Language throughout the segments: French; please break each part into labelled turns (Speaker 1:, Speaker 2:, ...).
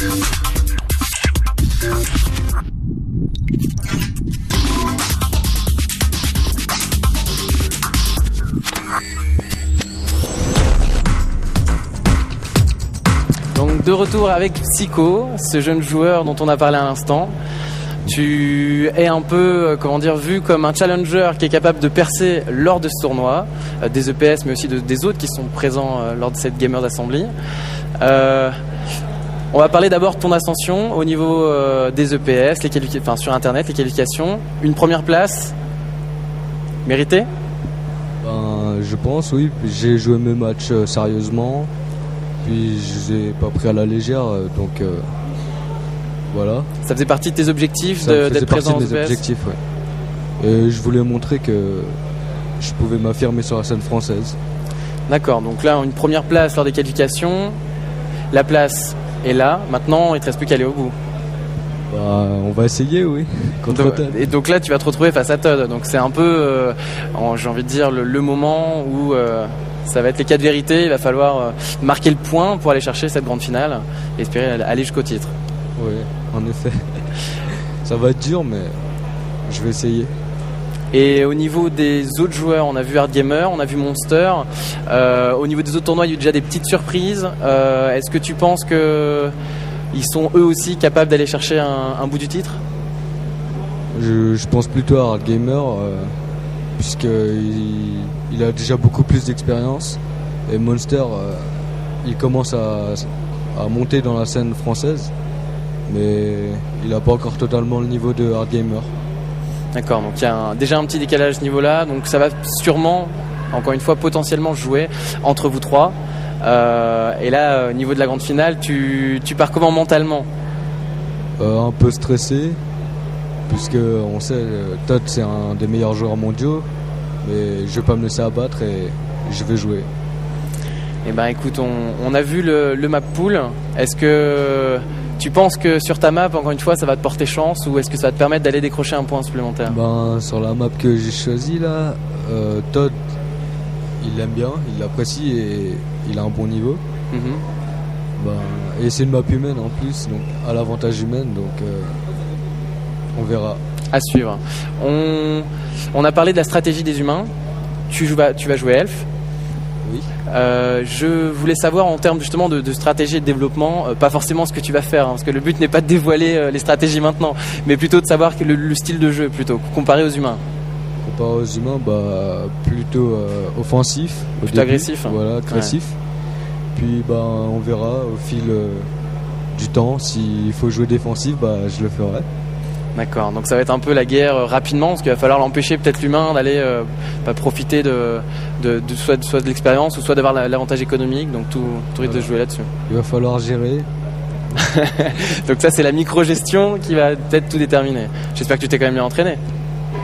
Speaker 1: Donc de retour avec Psycho, ce jeune joueur dont on a parlé à l'instant. Tu es un peu, vu comme un challenger qui est capable de percer lors de ce tournoi, des EPS mais aussi des autres qui sont présents lors de cette Gamers Assembly. On va parler d'abord de ton ascension au niveau des EPS, sur internet, les qualifications. Une première place méritée ?
Speaker 2: Je pense, oui. J'ai joué mes matchs sérieusement. Puis je les ai pas pris à la légère, donc voilà.
Speaker 1: Ça faisait partie de tes objectifs d'être présent aux EPS ?
Speaker 2: Objectifs, ouais. Et je voulais montrer que je pouvais m'affirmer sur la scène française.
Speaker 1: D'accord, donc là une première place lors des qualifications, la place est là, maintenant il te reste plus qu'à aller au bout.
Speaker 2: On va essayer, oui.
Speaker 1: Et donc là tu vas te retrouver face à Todd, donc c'est un peu, j'ai envie de dire, le moment où ça va être les 4 vérités, il va falloir marquer le point pour aller chercher cette grande finale et espérer aller jusqu'au titre.
Speaker 2: Oui, en effet. Ça va être dur, mais je vais essayer.
Speaker 1: Et au niveau des autres joueurs, on a vu Hard Gamer, on a vu Monster. Au niveau des autres tournois, il y a eu déjà des petites surprises. Est-ce que tu penses qu'ils sont eux aussi capables d'aller chercher un bout du titre ?
Speaker 2: Je pense plutôt à Hard Gamer, puisqu'il a déjà beaucoup plus d'expérience. Et Monster, il commence à monter dans la scène française, mais il n'a pas encore totalement le niveau de Hard Gamer.
Speaker 1: D'accord, donc il y a déjà un petit décalage à ce niveau-là, donc ça va sûrement, encore une fois, potentiellement jouer entre vous trois. Et là, au niveau de la grande finale, tu pars comment mentalement ?
Speaker 2: Un peu stressé, puisque on sait Todd c'est un des meilleurs joueurs mondiaux, mais je vais pas me laisser abattre et je vais jouer.
Speaker 1: Eh ben écoute, on a vu le map pool. Est-ce que tu penses que sur ta map, encore une fois, ça va te porter chance, ou est-ce que ça va te permettre d'aller décrocher un point supplémentaire ?
Speaker 2: Sur la map que j'ai choisie là, Todd, il l'aime bien, il l'apprécie et il a un bon niveau. Et c'est une map humaine en plus, donc à l'avantage humaine, donc on verra.
Speaker 1: À suivre. On a parlé de la stratégie des humains. Tu vas jouer Elf.
Speaker 2: Oui.
Speaker 1: Je voulais savoir en termes justement de stratégie et de développement, pas forcément ce que tu vas faire, parce que le but n'est pas de dévoiler les stratégies maintenant, mais plutôt de savoir le style de jeu plutôt, comparé aux humains.
Speaker 2: Comparé aux humains, plutôt offensif.
Speaker 1: Plutôt agressif.
Speaker 2: Voilà, agressif. Ouais. Puis on verra au fil du temps, s'il faut jouer défensif, je le ferai. D'accord, donc ça va être un peu la guerre rapidement, parce qu'il va falloir l'empêcher peut-être l'humain d'aller profiter soit de l'expérience ou soit d'avoir l'avantage économique, donc tout risque de jouer là-dessus. Il va falloir gérer. Donc ça c'est la micro-gestion qui va peut-être tout déterminer. J'espère que tu t'es quand même bien entraîné.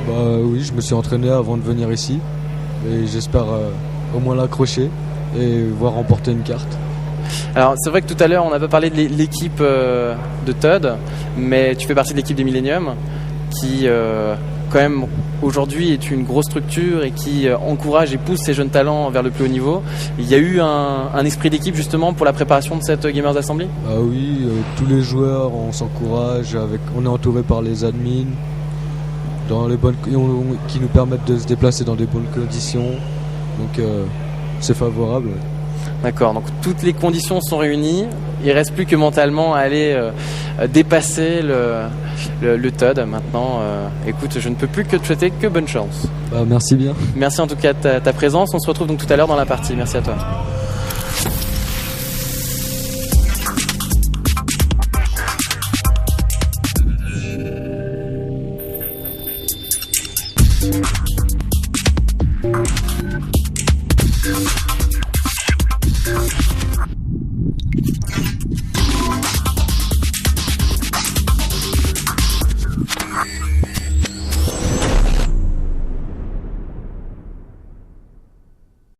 Speaker 2: Oui, je me suis entraîné avant de venir ici et j'espère au moins l'accrocher et voir remporter une carte. Alors c'est vrai que tout à l'heure on n'a pas parlé de l'équipe de Todd, mais tu fais partie de l'équipe des Millennium qui quand même aujourd'hui est une grosse structure et qui encourage et pousse ces jeunes talents vers le plus haut niveau. Il y a eu un esprit d'équipe justement pour la préparation de cette Gamers Assembly ? Ah oui, tous les joueurs on s'encourage, on est entouré par les admins qui nous permettent de se déplacer dans des bonnes conditions, donc c'est favorable. D'accord, donc toutes les conditions sont réunies, il ne reste plus que mentalement à aller dépasser le Todd. Maintenant, écoute, je ne peux plus que te souhaiter que bonne chance. Merci bien. Merci en tout cas de ta présence, on se retrouve donc tout à l'heure dans la partie, merci à toi.